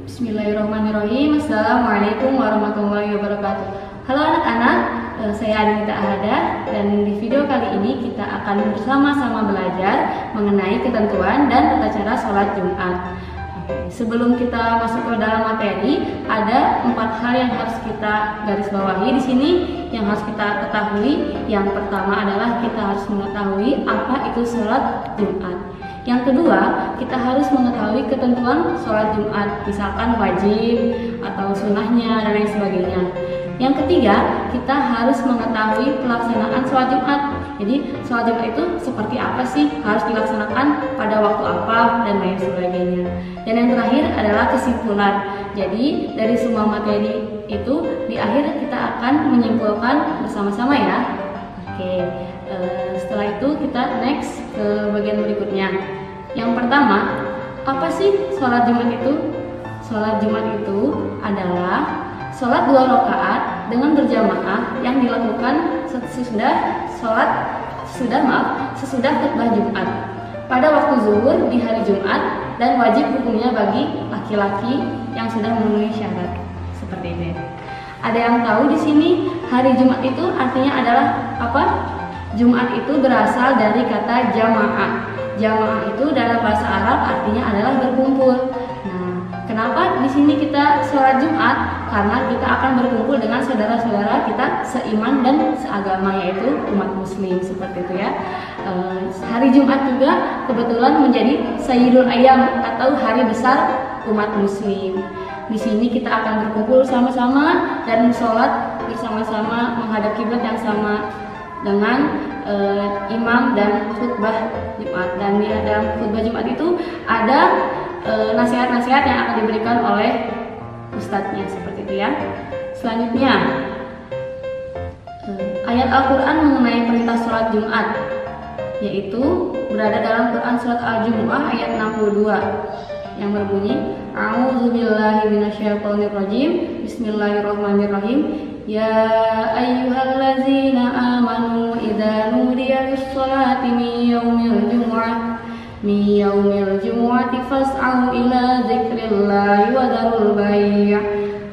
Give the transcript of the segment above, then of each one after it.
Bismillahirrahmanirrahim. Assalamualaikum warahmatullahi wabarakatuh. Halo anak-anak, saya Adinita Ahada dan di video kali ini kita akan bersama-sama belajar mengenai ketentuan dan tata cara sholat Jumat. Sebelum kita masuk ke dalam materi, ada 4 hal yang harus kita garis bawahi di sini yang harus kita ketahui. Yang pertama adalah kita harus mengetahui apa itu sholat Jumat. Yang kedua, kita harus mengetahui ketentuan sholat Jumat, misalkan wajib atau sunnahnya dan lain sebagainya. Yang ketiga, kita harus mengetahui pelaksanaan sholat Jumat. Jadi sholat Jumat itu seperti apa sih, harus dilaksanakan pada waktu apa dan lain sebagainya. Dan yang terakhir adalah kesimpulan. Jadi dari semua materi itu di akhir kita akan menyimpulkan bersama-sama ya. Oke, setelah itu kita next ke bagian berikutnya. Yang pertama, apa sih sholat Jumat itu? Sholat Jumat itu adalah sholat 2 rakaat dengan berjamaah yang dilakukan sesudah khutbah Jumat pada waktu zuhur di hari Jumat dan wajib hukumnya bagi laki-laki yang sudah memenuhi syarat. Seperti ini. Ada yang tahu di sini hari Jumat itu artinya adalah apa? Jumat itu berasal dari kata jamaah. Jamaah itu dalam bahasa Arab artinya adalah berkumpul. Nah, kenapa di sini kita sholat Jumat? Karena kita akan berkumpul dengan saudara-saudara kita seiman dan seagama, yaitu umat Muslim, seperti itu ya. Hari Jumat juga kebetulan menjadi Sayyidul Ayyam atau hari besar umat Muslim. Di sini kita akan berkumpul sama-sama dan sholat bersama-sama menghadap kiblat yang sama dengan imam dan khutbah Jumat. Dan di dalam khutbah Jumat itu ada nasihat-nasihat yang akan diberikan oleh ustadznya, seperti itu ya. Selanjutnya ayat Al-Quran mengenai perintah sholat Jumat, yaitu berada dalam Quran surat Al-Jumu'ah ayat 62 yang berbunyi A'udzubillahi minasyaitonirrajim. Bismillahirrahmanirrahim. Ya ayyuhallazina amanu idza nudiya lis-sholati min yaumil jumu'ati fas'au ila dzikrillahi wa dzarul bai'.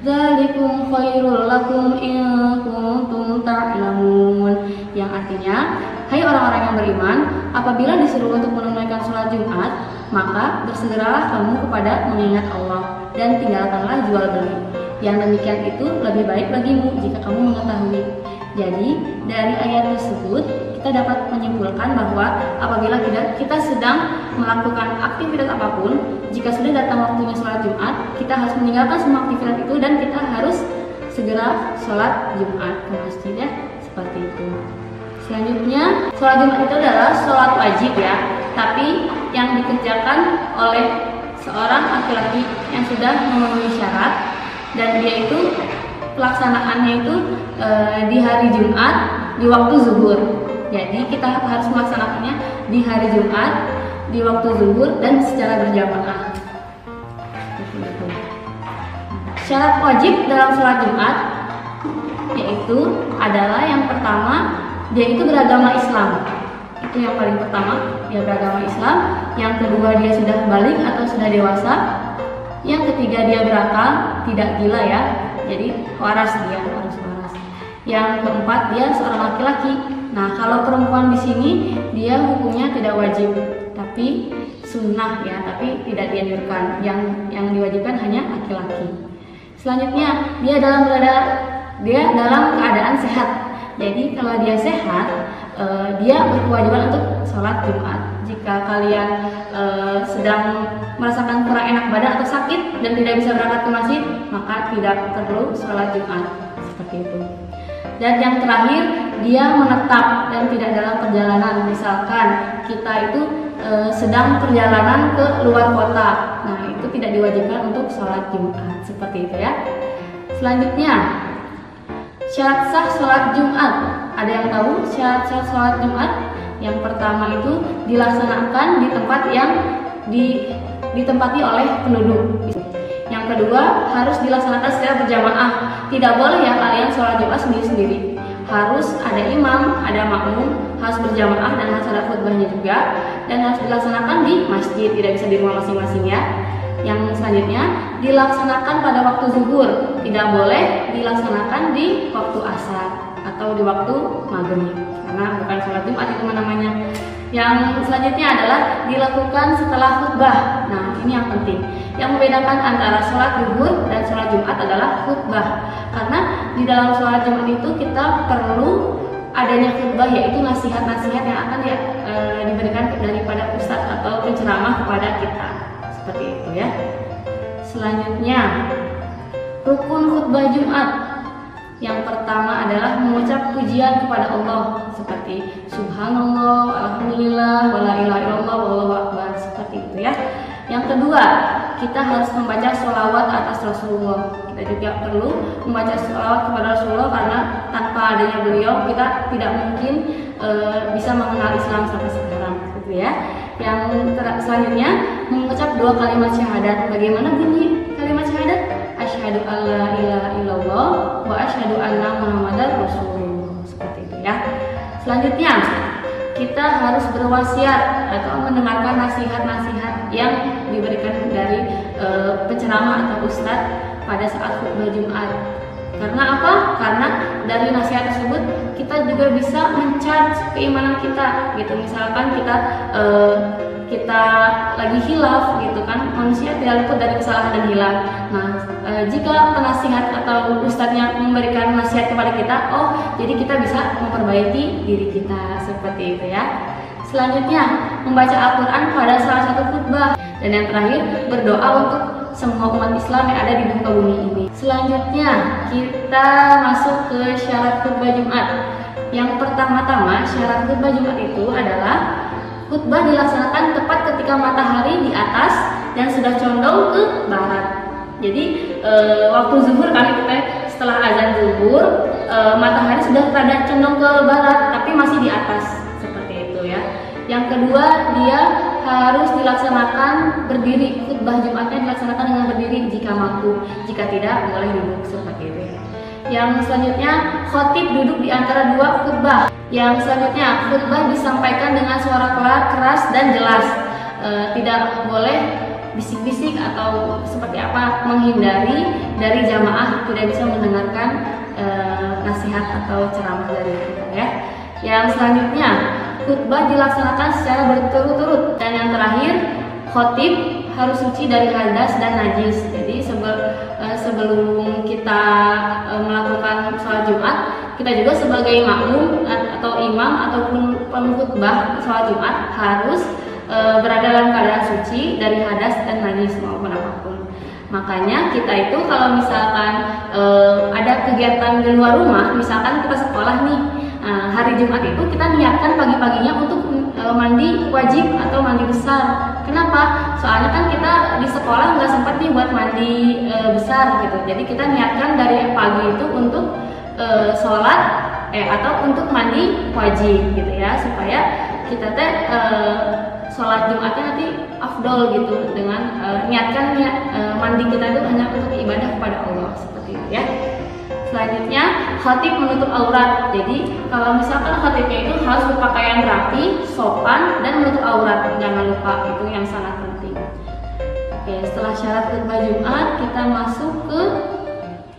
Dzalikum khairul lakum in kuntum ta'lamun. Yang artinya, hai orang-orang yang beriman, apabila disuruh untuk menunaikan sholat Jumat, maka bersegeralah kamu kepada mengingat Allah dan tinggalkanlah jual beli. Yang demikian itu lebih baik bagimu jika kamu mengetahui. Jadi dari ayat tersebut kita dapat menyimpulkan bahwa apabila kita sedang melakukan aktivitas apapun, jika sudah datang waktunya sholat Jumat, kita harus meninggalkan semua aktivitas itu dan kita harus segera sholat Jumat ke masjid ya, seperti itu. Selanjutnya, sholat Jumat itu adalah sholat wajib ya, tapi yang dikerjakan oleh seorang laki-laki yang sudah memenuhi syarat, dan dia itu pelaksanaannya itu di hari Jumat di waktu zuhur. Jadi kita harus melaksanakannya di hari Jumat di waktu zuhur dan secara berjamaah. Syarat wajib dalam sholat Jumat yaitu adalah yang pertama, dia itu beragama Islam. Itu yang paling pertama, dia beragama Islam. Yang kedua, dia sudah balik atau sudah dewasa. Yang ketiga, dia berakal, tidak gila ya. Jadi waras, dia harus waras. Yang keempat, dia seorang laki-laki. Nah, kalau perempuan di sini dia hukumnya tidak wajib, tapi sunnah ya, tapi tidak dianjurkan. Yang diwajibkan hanya laki-laki. Selanjutnya, dia dalam keadaan sehat. Jadi kalau dia sehat, dia berkewajiban untuk sholat Jumat. Jika kalian sedang merasakan kurang enak badan atau sakit dan tidak bisa berangkat ke masjid, maka tidak perlu sholat Jumat, seperti itu. Dan yang terakhir, dia menetap dan tidak dalam perjalanan. Misalkan kita itu sedang perjalanan ke luar kota, nah itu tidak diwajibkan untuk sholat Jumat, seperti itu ya. Selanjutnya, syarat sah sholat Jumat. Ada yang tahu syarat sah sholat Jumat? Yang pertama itu dilaksanakan di tempat yang ditempati oleh penduduk. Yang kedua, harus dilaksanakan secara berjamaah. Tidak boleh ya kalian sholat Jumat sendiri-sendiri. Harus ada imam, ada makmum, harus berjamaah dan harus ada khutbahnya juga, dan harus dilaksanakan di masjid, tidak bisa di rumah masing-masing ya. Yang selanjutnya dilaksanakan pada waktu zuhur, tidak boleh dilaksanakan di waktu asar atau di waktu maghrib karena bukan sholat Jumat itu namanya. Yang selanjutnya adalah dilakukan setelah khutbah. Nah, ini yang penting. Yang membedakan antara sholat zuhur dan sholat Jumat adalah khutbah. Karena di dalam sholat Jumat itu kita perlu adanya khutbah, yaitu nasihat-nasihat yang akan diberikan daripada ustadz atau penceramah kepada kita. Seperti itu ya. Selanjutnya, rukun khutbah Jumat. Yang pertama adalah mengucap pujian kepada Allah seperti subhanallah, alhamdulillah, wala ilaha illallah, wallahu akbar, seperti itu ya. Yang kedua, kita harus membaca sholawat atas Rasulullah. Kita juga perlu membaca sholawat kepada Rasulullah karena tanpa adanya beliau kita tidak mungkin bisa mengenal Islam sampai sekarang, gitu ya. Yang selanjutnya mengucap 2 kalimat syahadat. Bagaimana bunyi kalimat syahadat? Asyhadu alla ilaha illallah wa asyhadu anna muhammadar rasulullah. Seperti itu ya. Selanjutnya kita harus berwasiat atau mendengarkan nasihat-nasihat yang diberikan dari penceramah atau ustadz pada saat khutbah Jumat. Karena apa? Karena dari nasihat tersebut kita juga bisa mencharge keimanan kita, gitu. Misalkan kita lagi hilaf, gitu kan, manusia tidak luput dari kesalahan dan hilaf. Nah, jika penasihat atau ustadznya memberikan nasihat kepada kita, oh, jadi kita bisa memperbaiki diri kita, seperti itu ya. Selanjutnya, membaca Al-Quran pada salah satu khutbah. Dan yang terakhir, berdoa untuk semua umat Islam yang ada di muka bumi ini. Selanjutnya, kita masuk ke syarat khutbah Jumat. Yang pertama-tama, syarat khutbah Jumat itu adalah khutbah dilaksanakan tepat ketika matahari di atas dan sudah condong ke barat. Jadi waktu zuhur kan kita setelah azan zuhur, matahari sudah rada condong ke barat tapi masih di atas, seperti itu ya. Yang kedua, dia harus dilaksanakan berdiri. Khutbah Jumatnya dilaksanakan dengan berdiri jika mampu, jika tidak boleh duduk, seperti itu ya. Yang selanjutnya, khotib duduk di antara 2 khutbah. Yang selanjutnya, khutbah disampaikan dengan suara keras dan jelas, tidak boleh bisik-bisik atau seperti apa, menghindari dari jamaah tidak bisa mendengarkan nasihat atau ceramah dari kita ya. Yang selanjutnya, khutbah dilaksanakan secara berturut-turut. Dan yang terakhir, khotib harus suci dari hadas dan najis. Jadi sebelum kita melakukan sholat Jumat, kita juga sebagai makmum atau imam ataupun pengkhutbah sholat Jumat harus berada dalam keadaan suci dari hadas dan najis maupun apapun. Makanya kita itu kalau misalkan ada kegiatan di luar rumah, misalkan kita sekolah nih, hari Jumat itu kita niatkan pagi-paginya untuk mandi wajib atau mandi besar. Kenapa? Soalnya kan kita di sekolah nggak sempat nih buat mandi besar gitu. Jadi kita niatkan dari pagi itu untuk sholat atau untuk mandi wajib gitu ya, supaya kita sholat Jumatnya nanti afdol gitu dengan niatkan mandi kita itu hanya untuk ibadah kepada Allah, seperti itu ya. Selanjutnya, khatib menutup aurat. Jadi kalau misalkan khatibnya itu harus berpakaian rapi, sopan, dan menutup aurat, jangan lupa, itu yang sangat penting. Oke, setelah syarat khutbah Jumat, kita masuk ke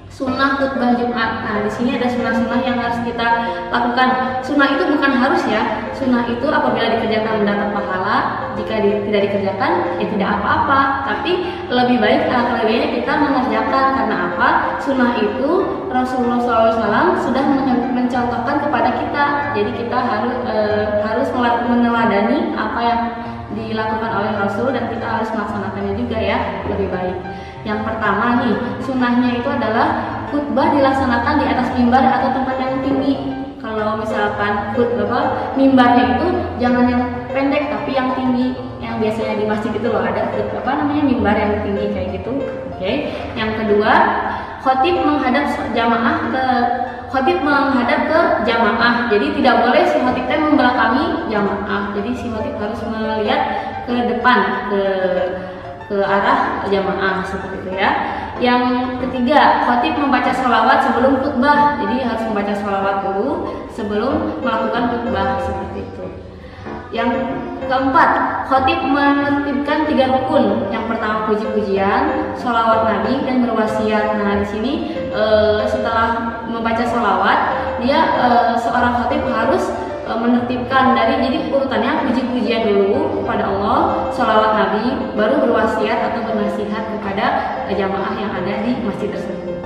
sunnah khutbah Jumat. Nah, di sini ada sunnah-sunnah yang harus kita lakukan. Sunnah itu bukan harus ya. Sunnah itu apabila dikerjakan mendapat pahala, jika tidak dikerjakan ya tidak apa-apa. Tapi lebih baik baiknya kita mengerjakan. Karena apa? Sunnah itu Rasulullah SAW sudah mencontohkan kepada kita. Jadi kita harus meneladani apa yang dilakukan oleh Rasul dan kita harus melaksanakannya juga ya, lebih baik. Yang pertama nih, sunnahnya itu adalah khutbah dilaksanakan di atas mimbar atau tempat yang tinggi. Kalau misalkan mimbarnya itu jangan yang pendek tapi yang tinggi, yang biasanya di masjid itu loh ada mimbar yang tinggi kayak gitu. Oke. Yang kedua, khotib menghadap ke jamaah. Jadi tidak boleh si khotib membelakangi jamaah. Jadi si khotib harus melihat ke depan, ke arah jamaah, seperti itu ya. Yang ketiga, khotib membaca sholawat sebelum khutbah. Jadi harus membaca sholawat dulu sebelum melakukan khutbah, seperti itu. Yang keempat, khatib menertibkan 3 rukun. Yang pertama puji-pujian, sholawat Nabi, dan berwasiat. Nah di sini setelah membaca sholawat, dia seorang khatib harus menertibkan jadi urutannya puji-pujian dulu kepada Allah, sholawat Nabi, baru berwasiat atau bernasihat kepada jamaah yang ada di masjid tersebut.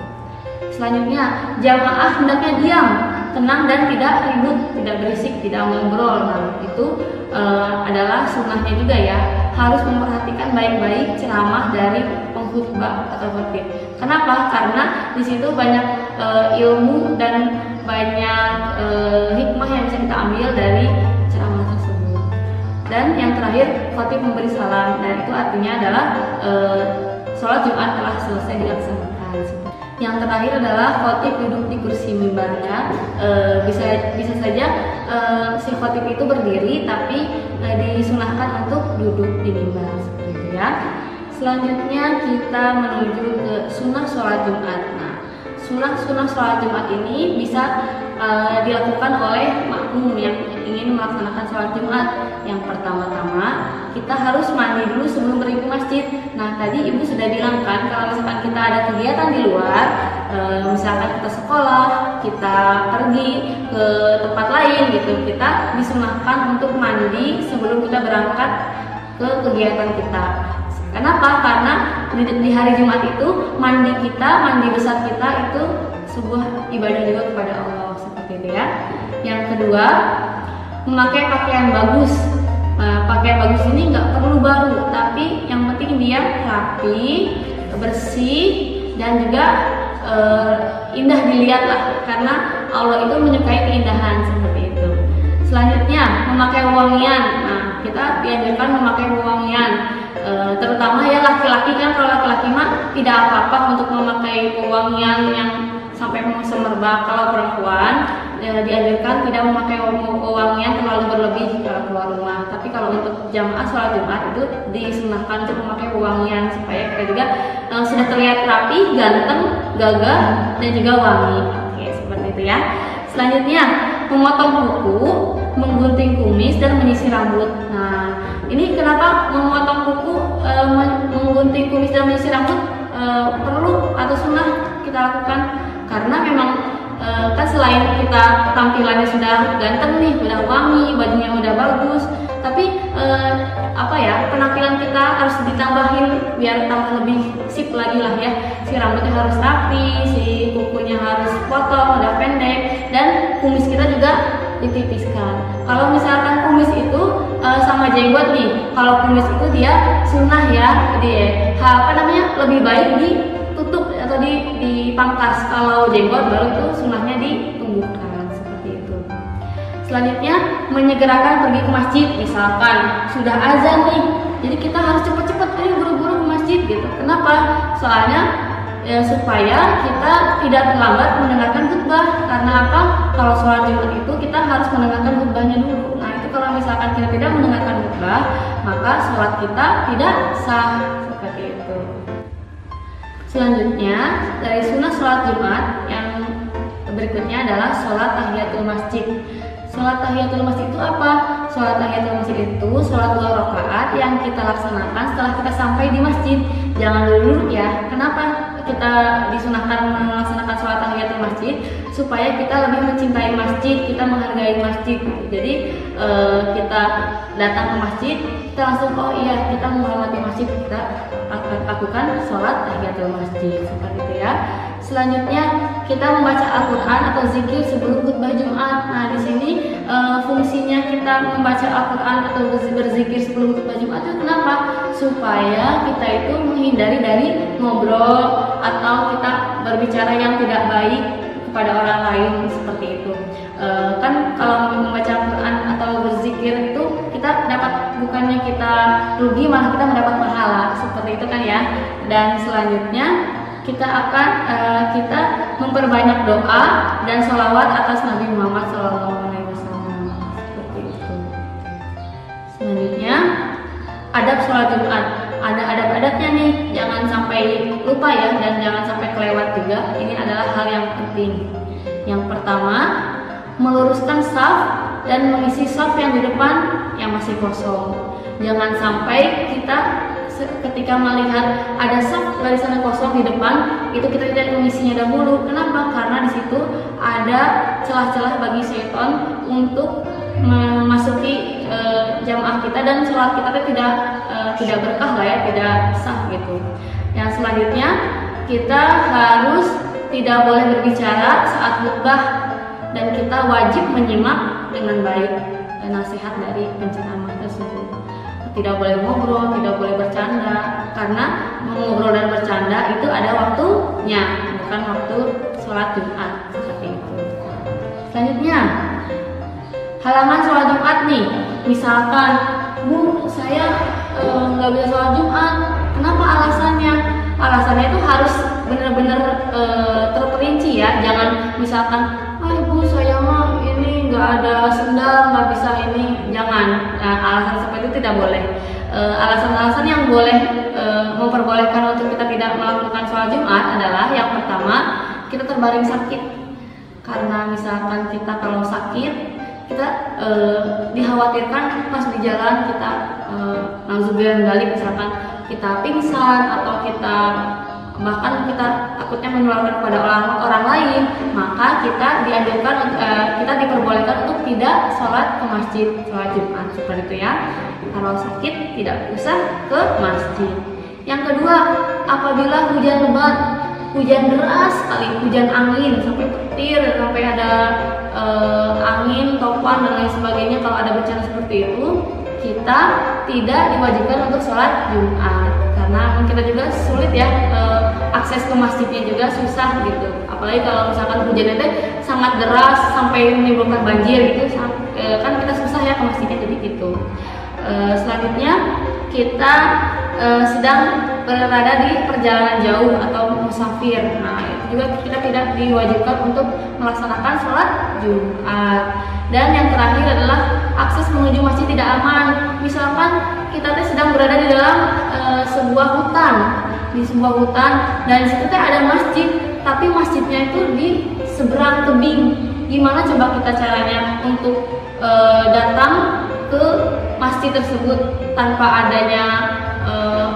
Selanjutnya, jamaah hendaknya diam, tenang dan tidak ribut, tidak berisik, tidak ngobrol. Nah itu adalah sunnahnya juga ya, harus memperhatikan baik-baik ceramah dari pengkhutbah atau khatib. Kenapa? Karena di situ banyak ilmu dan banyak hikmah yang bisa kita ambil dari ceramah tersebut. Dan yang terakhir, khatib memberi salam. Dan itu artinya adalah sholat Jumat telah selesai dilaksanakan. Yang terakhir adalah khatib duduk di kursi mimbarnya. Bisa saja si khatib itu berdiri, tapi disunahkan untuk duduk di mimbar seperti itu ya. Selanjutnya kita menuju ke sunnah sholat Jumat. Nah, sunnah sholat Jumat ini bisa dilakukan oleh makmum yang ingin melaksanakan sholat Jumat. Yang pertama-tama kita harus mandi dulu sebelum pergi ke masjid. Nah tadi ibu sudah bilang kan, kalau misalkan kita ada kegiatan di luar, misalkan kita sekolah, kita pergi ke tempat lain gitu, kita disunahkan untuk mandi sebelum kita berangkat ke kegiatan kita. Kenapa? Karena di hari Jumat itu mandi besar kita itu sebuah ibadah juga kepada Allah, seperti itu ya. Yang kedua, memakai pakaian bagus. Pakaian bagus ini nggak perlu baru, tapi yang penting dia rapi, bersih, dan juga indah dilihat lah, karena Allah itu menyukai keindahan seperti itu. Selanjutnya, memakai wewangian. Nah, kita dianjurkan memakai wewangian. Terutama ya laki-laki kan, kalau laki-laki mah tidak apa-apa untuk memakai wewangian yang sampai semerbak. Kalau perempuan dianjurkan tidak memakai wewangian terlalu berlebih kalau keluar rumah. Tapi kalau untuk jamaah sholat Jumat itu disunahkan untuk memakai wewangian supaya kita juga sudah terlihat rapi, ganteng, gagah, dan juga wangi. Oke, seperti itu ya. Selanjutnya, memotong kuku, menggunting kumis, dan menyisir rambut. Nah, ini kenapa memotong kuku, menggunting kumis, dan menyisir rambut perlu atau sunnah kita lakukan? Karena memang kan selain kita tampilannya sudah ganteng nih, udah wangi, bajunya udah bagus, tapi penampilan kita harus ditambahin biar tambah lebih sip lagi lah ya. Si rambutnya harus rapi, si kukunya harus potong, udah pendek, dan kumis kita juga ditipiskan. Kalau misalkan kumis itu sama jenggot nih, kalau kumis itu dia sunnah ya, lebih baik ditutup atau dipangkas. Kalau jenggot baru itu sunnahnya ditumbuhkan seperti itu. Selanjutnya, menyegerakan pergi ke masjid. Misalkan sudah azan nih, jadi kita harus cepat-cepat buru-buru ke masjid gitu. Kenapa? Soalnya supaya kita tidak terlambat mendengarkan khutbah. Karena apa? Kalau sholat Jumat itu kita harus mendengarkan khutbahnya dulu. Nah itu kalau misalkan kita tidak mendengarkan khutbah, maka sholat kita tidak sah, seperti itu. Selanjutnya, dari sunnah sholat Jumat yang berikutnya adalah sholat tahiyatul masjid. Sholat tahiyatul masjid itu apa? Sholat tahiyatul masjid itu sholat 2 rakaat yang kita laksanakan setelah kita sampai di masjid. Jangan dulu ya. Kenapa kita disunahkan melaksanakan sholat tahiyatul masjid? Supaya kita lebih mencintai masjid, kita menghargai masjid. Jadi kita datang ke masjid, kita langsung kita menghormati masjid, kita lakukan sholat tahiyatul masjid, seperti itu ya. Selanjutnya kita membaca Al-Quran atau zikir sebelum khutbah Jumat. Nah di sini fungsinya kita membaca Al-Quran atau berzikir sebelum khutbah Jumat itu kenapa? Supaya kita itu menghindari dari ngobrol atau kita berbicara yang tidak baik kepada orang lain, seperti itu. Kan kalau membaca Al-Quran atau berzikir itu kita dapat, bukannya kita rugi, malah kita mendapat pahala, seperti itu kan ya. Dan selanjutnya kita akan kita memperbanyak doa dan sholawat atas Nabi Muhammad SAW, seperti itu. Selanjutnya, adab sholat Jumat. Ada adab-adabnya nih, jangan sampai lupa ya, dan jangan sampai kelewat juga. Ini adalah hal yang penting. Yang pertama, meluruskan saf dan mengisi shaf yang di depan yang masih kosong. Jangan sampai kita ketika melihat ada shaf barisan kosong di depan, itu kita tidak mengisinya dahulu. Kenapa? Karena di situ ada celah-celah bagi syaitan untuk memasuki jamaah kita, dan sholat kita tidak berkah lah ya, tidak sah gitu. Yang selanjutnya, kita harus tidak boleh berbicara saat khutbah, dan kita wajib menyimak dengan baik nasihat dari penceramah tersebut. Tidak boleh ngobrol, tidak boleh bercanda, karena mengobrol dan bercanda itu ada waktunya, bukan waktu sholat Jumat seperti itu. Selanjutnya, halangan sholat Jumat nih, misalkan, Bu, saya nggak bisa sholat Jumat. Kenapa alasannya? Alasannya itu harus benar-benar terperinci ya. Jangan misalkan, Bu, saya mah ini nggak ada sendal, nggak bisa ini. Jangan. Nah, alasan seperti itu tidak boleh. Alasan-alasan yang boleh memperbolehkan untuk kita tidak melakukan sholat Jumat adalah yang pertama, kita terbaring sakit. Karena misalkan kita kalau sakit, kita dikhawatirkan pas di jalan kita nangzubilan balik, misalkan kita pingsan atau kita bahkan kita takutnya menularkan kepada orang lain, maka kita dianjurkan, kita diperbolehkan untuk tidak sholat ke masjid sholat Jumat seperti itu ya. Kalau sakit tidak usah ke masjid. Yang kedua, apabila hujan lebat, hujan deras sekali, hujan angin sampai petir, sampai ada angin, topan dan lain sebagainya, kalau ada bencana seperti itu, kita tidak diwajibkan untuk sholat Jumat, karena kita juga sulit ya, akses ke masjidnya juga susah gitu. Apalagi kalau misalkan hujannya sangat deras sampai menimbulkan banjir gitu, kan kita susah ya ke masjidnya, jadi gitu. Selanjutnya, kita sedang berada di perjalanan jauh atau musafir. Nah, itu juga kita tidak diwajibkan untuk melaksanakan sholat Jumat. Dan yang terakhir adalah akses menuju masjid tidak aman. Misalkan kita sedang berada di dalam sebuah hutan, dan di situ ada masjid, tapi masjidnya itu di seberang tebing. Gimana coba kita caranya untuk datang ke masjid tersebut tanpa adanya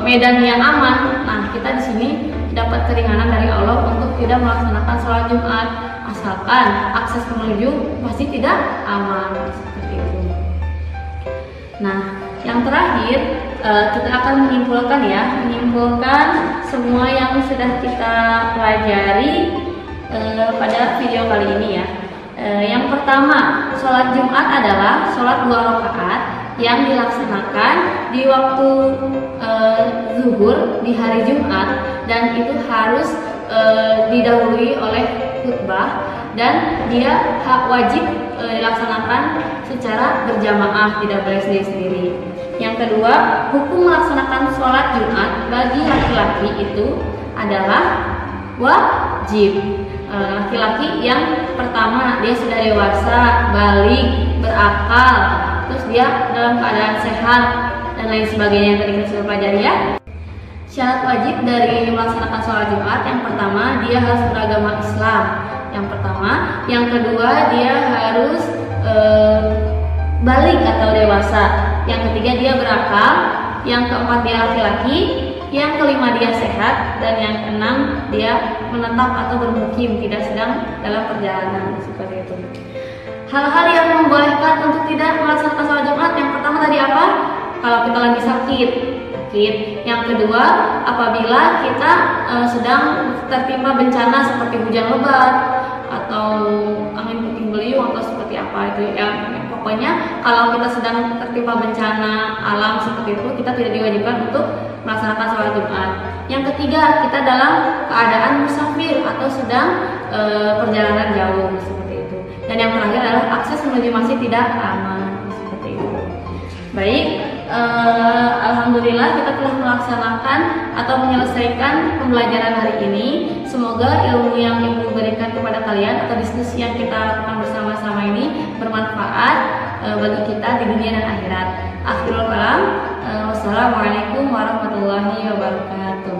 medan yang aman? Nah, kita di sini dapat keringanan dari Allah untuk tidak melaksanakan sholat Jumat, asalkan akses menuju masjid tidak aman seperti itu. Nah, yang terakhir kita akan menyimpulkan semua yang sudah kita pelajari pada video kali ini ya. Yang pertama, sholat Jumat adalah sholat 2 rakaat yang dilaksanakan di waktu zuhur di hari Jumat, dan itu harus didahului oleh khutbah, dan dia wajib dilaksanakan secara berjamaah, tidak boleh sendiri-sendiri. Yang kedua, hukum melaksanakan sholat Jumat bagi laki-laki itu adalah wajib. Laki-laki yang pertama, dia sudah dewasa, balik, berakal, terus dia dalam keadaan sehat dan lain sebagainya yang tadi kita sudah pelajari ya. Syarat wajib dari melaksanakan sholat Jumat, yang pertama, dia harus beragama Islam. Yang pertama, yang kedua, dia harus balik atau dewasa. Yang ketiga, dia berakal. Yang keempat, dia laki-laki. Yang kelima, dia sehat. Dan yang keenam, dia menetap atau bermukim, tidak sedang dalam perjalanan seperti itu. Hal-hal yang membolehkan untuk tidak melaksanakan sholat Jumat, yang pertama tadi apa? Kalau kita lagi sakit. Yang kedua, apabila kita sedang tertimpa bencana seperti hujan lebat atau angin puting beliung atau seperti apa itu ya. Pokoknya kalau kita sedang tertimpa bencana alam seperti itu, kita tidak diwajibkan untuk melaksanakan sholat Jumat. Yang ketiga, kita dalam keadaan musafir atau sedang perjalanan jauh seperti itu. Dan yang terakhir adalah akses menuju masjid tidak aman seperti itu. Baik, alhamdulillah kita telah melaksanakan atau menyelesaikan pembelajaran hari ini. Semoga ilmu yang Ibu berikan kepada kalian atau diskusi yang kita lakukan bersama-sama ini bermanfaat bagi kita di dunia dan akhirat. Akhirul kalam, wassalamualaikum warahmatullahi wabarakatuh.